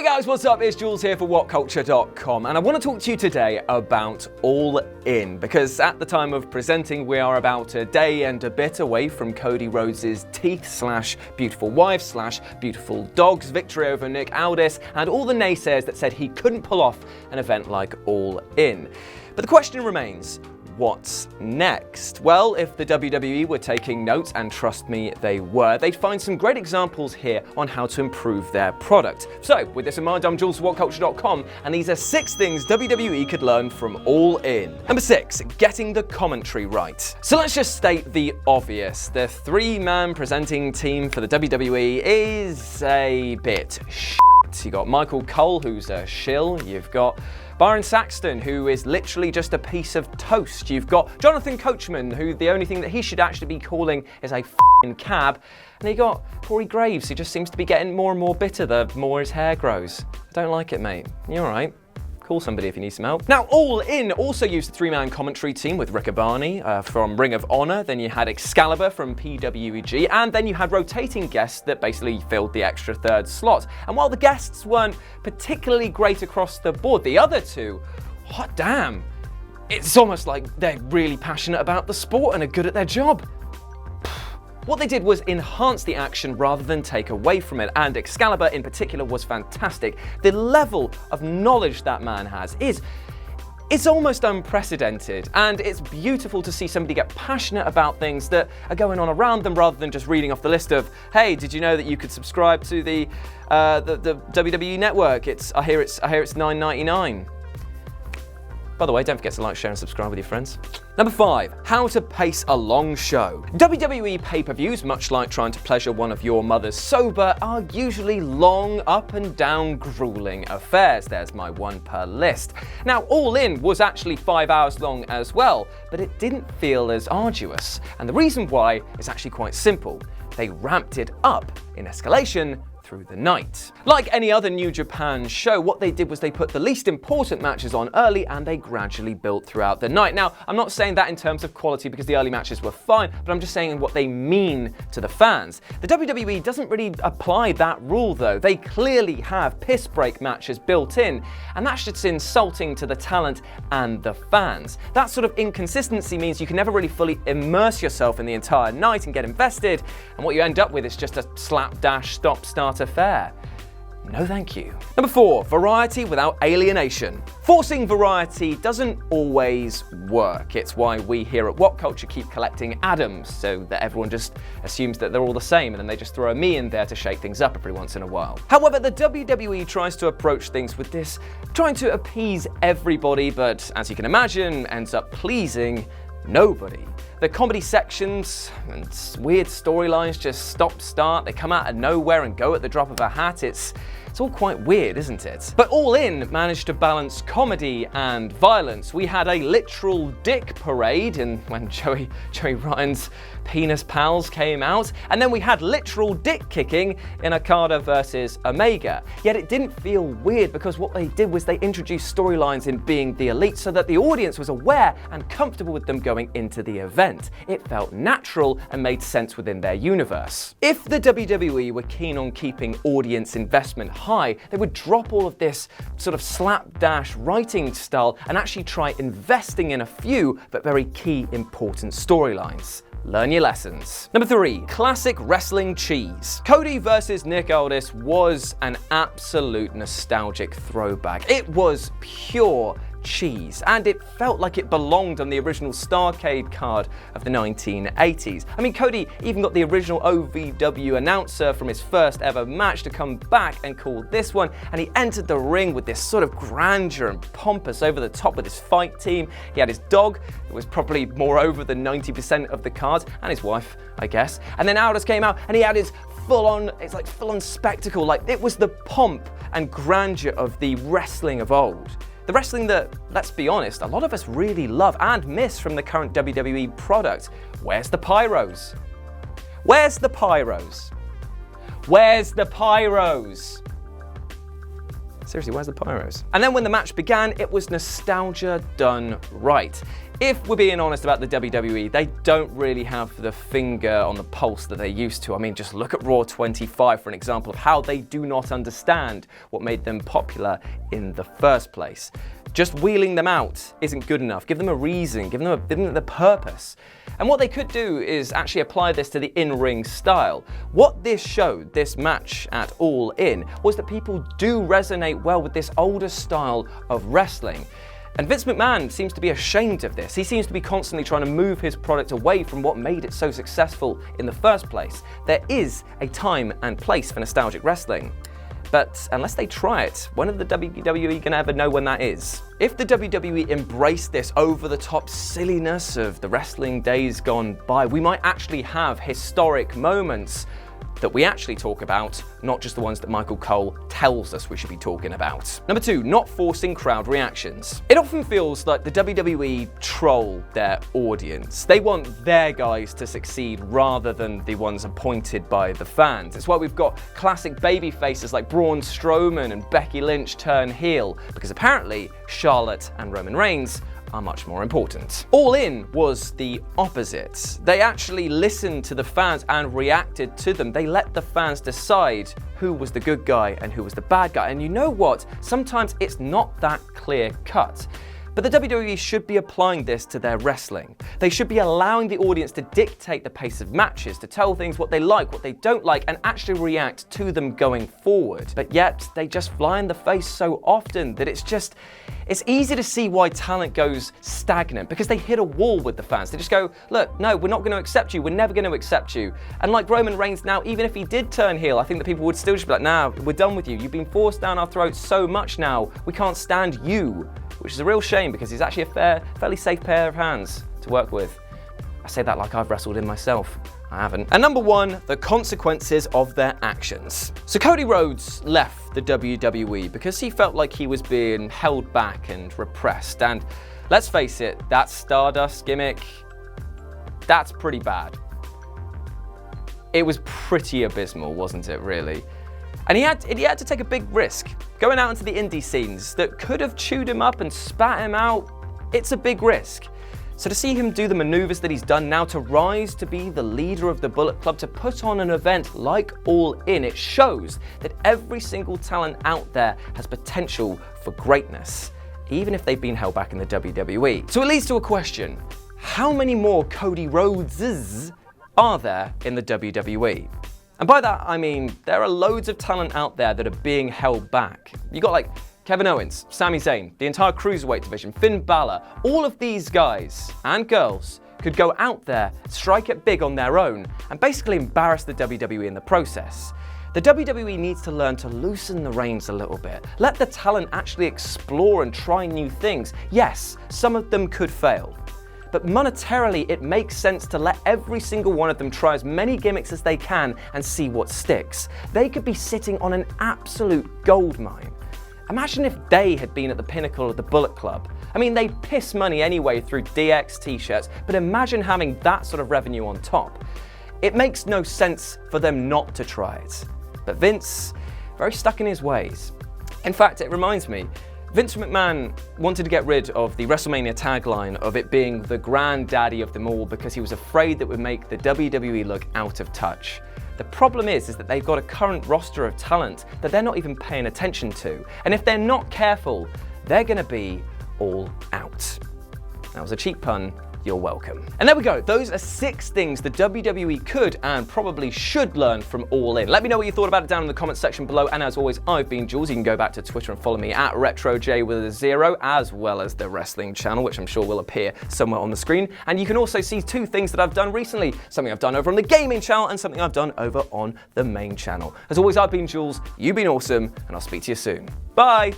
Hey guys, what's up? It's Jules here for WhatCulture.com, and I want to talk to you today about All In, because at the time of presenting, we are about a day and a bit away from Cody Rhodes' teeth/beautiful wife/beautiful dogs victory over Nick Aldis, and all the naysayers that said he couldn't pull off an event like All In. But the question remains, what's next? Well, if the WWE were taking notes, and trust me, they were, they'd find some great examples here on how to improve their product. So, with this in mind, I'm Jules for WhatCulture.com, and these are 6 things WWE could learn from All In. Number 6, getting the commentary right. So let's just state the obvious. The 3-man presenting team for the WWE is a bit shit. You got Michael Cole, who's a shill. You've got Byron Saxton, who is literally just a piece of toast. You've got Jonathan Coachman, who the only thing that he should actually be calling is a f***ing cab. And you got Corey Graves, who just seems to be getting more and more bitter the more his hair grows. I don't like it, mate. You're all right. Call somebody if you need some help. Now, All In also used the 3-man commentary team with Rick Abani from Ring of Honor, then you had Excalibur from PWG, and then you had rotating guests that basically filled the extra 3rd slot. And while the guests weren't particularly great across the board, the other two, hot damn, it's almost like they're really passionate about the sport and are good at their job. What they did was enhance the action rather than take away from it, and Excalibur in particular was fantastic. The level of knowledge that man has it's almost unprecedented, and it's beautiful to see somebody get passionate about things that are going on around them rather than just reading off the list of, hey, did you know that you could subscribe to the WWE network? I hear it's $9.99. By the way, don't forget to like, share, and subscribe with your friends. Number 5, how to pace a long show. WWE pay-per-views, much like trying to pleasure one of your mother's sober, are usually long, up and down, grueling affairs. There's my one per list. Now, All In was actually 5 hours long as well, but it didn't feel as arduous. And the reason why is actually quite simple. They ramped it up in escalation through the night. Like any other New Japan show, what they did was they put the least important matches on early and they gradually built throughout the night. Now, I'm not saying that in terms of quality because the early matches were fine, but I'm just saying what they mean to the fans. The WWE doesn't really apply that rule though. They clearly have piss break matches built in, and that's just insulting to the talent and the fans. That sort of inconsistency means you can never really fully immerse yourself in the entire night and get invested, and what you end up with is just a slapdash stop-start affair. No thank you. Number 4, variety without alienation. Forcing variety doesn't always work. It's why we here at WhatCulture keep collecting Adams, so that everyone just assumes that they're all the same, and then they just throw a me in there to shake things up every once in a while. However, the WWE tries to approach things with this, trying to appease everybody, but as you can imagine, ends up pleasing nobody. The comedy sections and weird storylines just stop-start, they come out of nowhere and go at the drop of a hat. It's all quite weird, isn't it? But All In managed to balance comedy and violence. We had a literal dick parade and when Joey Ryan's penis pals came out, and then we had literal dick kicking in Okada versus Omega. Yet it didn't feel weird because what they did was they introduced storylines in Being the Elite so that the audience was aware and comfortable with them going into the event. It felt natural and made sense within their universe. If the WWE were keen on keeping audience investment high, they would drop all of this sort of slapdash writing style and actually try investing in a few but very key important storylines. Learn your lessons. Number 3, classic wrestling cheese. Cody versus Nick Aldis was an absolute nostalgic throwback. It was pure cheese, and it felt like it belonged on the original Starrcade card of the 1980s. I mean, Cody even got the original OVW announcer from his first ever match to come back and call this one, and he entered the ring with this sort of grandeur and pompous over the top with his fight team. He had his dog, that was probably more over than 90% of the cards, and his wife, I guess. And then Aldis came out and he had his full-on spectacle. Like, it was the pomp and grandeur of the wrestling of old. The wrestling that, let's be honest, a lot of us really love and miss from the current WWE product. Where's the pyros? Where's the pyros? Where's the pyros? Seriously, where's the pyros? And then when the match began, it was nostalgia done right. if we're being honest about the WWE, they don't really have the finger on the pulse that they used to. I mean, just look at Raw 25 for an example of how they do not understand what made them popular in the first place. Just wheeling them out isn't good enough. Give them a reason, give them the purpose. And what they could do is actually apply this to the in-ring style. What this showed, this match at All In, was that people do resonate well with this older style of wrestling. And Vince McMahon seems to be ashamed of this. He seems to be constantly trying to move his product away from what made it so successful in the first place. There is a time and place for nostalgic wrestling. But unless they try it, when are the WWE gonna ever know when that is? If the WWE embraced this over-the-top silliness of the wrestling days gone by, we might actually have historic moments that we actually talk about, not just the ones that Michael Cole tells us we should be talking about. Number 2, not forcing crowd reactions. It often feels like the WWE troll their audience. They want their guys to succeed rather than the ones appointed by the fans. It's why we've got classic baby faces like Braun Strowman and Becky Lynch turn heel, because apparently Charlotte and Roman Reigns are much more important. All In was the opposite. They actually listened to the fans and reacted to them. They let the fans decide who was the good guy and who was the bad guy. And you know what? Sometimes it's not that clear cut. But the WWE should be applying this to their wrestling. They should be allowing the audience to dictate the pace of matches, to tell things what they like, what they don't like, and actually react to them going forward. But yet, they just fly in the face so often that it's easy to see why talent goes stagnant, because they hit a wall with the fans. They just go, look, no, we're not going to accept you, we're never going to accept you. And like Roman Reigns now, even if he did turn heel, I think that people would still just be like, nah, we're done with you. You've been forced down our throats so much now, we can't stand you. Which is a real shame, because he's actually a fairly safe pair of hands to work with. I say that like I've wrestled in myself. I haven't. And number 1, the consequences of their actions. So Cody Rhodes left the WWE because he felt like he was being held back and repressed. And let's face it, that Stardust gimmick, that's pretty bad. It was pretty abysmal, wasn't it, really? And he had to take a big risk. Going out into the indie scenes that could have chewed him up and spat him out, it's a big risk. So to see him do the maneuvers that he's done now, to rise to be the leader of the Bullet Club, to put on an event like All In, it shows that every single talent out there has potential for greatness, even if they've been held back in the WWE. So it leads to a question. How many more Cody Rhodeses are there in the WWE? And by that, I mean, there are loads of talent out there that are being held back. You got like Kevin Owens, Sami Zayn, the entire Cruiserweight division, Finn Balor. All of these guys and girls could go out there, strike it big on their own, and basically embarrass the WWE in the process. The WWE needs to learn to loosen the reins a little bit. Let the talent actually explore and try new things. Yes, some of them could fail. But monetarily, it makes sense to let every single one of them try as many gimmicks as they can and see what sticks. They could be sitting on an absolute goldmine. Imagine if they had been at the pinnacle of the Bullet Club. I mean, they piss money anyway through DX t-shirts, but imagine having that sort of revenue on top. It makes no sense for them not to try it. But Vince, very stuck in his ways. In fact, it reminds me, Vince McMahon wanted to get rid of the WrestleMania tagline of it being the granddaddy of them all because he was afraid that would make the WWE look out of touch. The problem is that they've got a current roster of talent that they're not even paying attention to. And if they're not careful, they're gonna be all out. That was a cheap pun. You're welcome. And there we go. Those are 6 things the WWE could and probably should learn from All In. Let me know what you thought about it down in the comments section below. And as always, I've been Jules. You can go back to Twitter and follow me at RetroJ with a 0, as well as the wrestling channel, which I'm sure will appear somewhere on the screen. And you can also see 2 things that I've done recently. Something I've done over on the gaming channel and something I've done over on the main channel. As always, I've been Jules. You've been awesome, and I'll speak to you soon. Bye.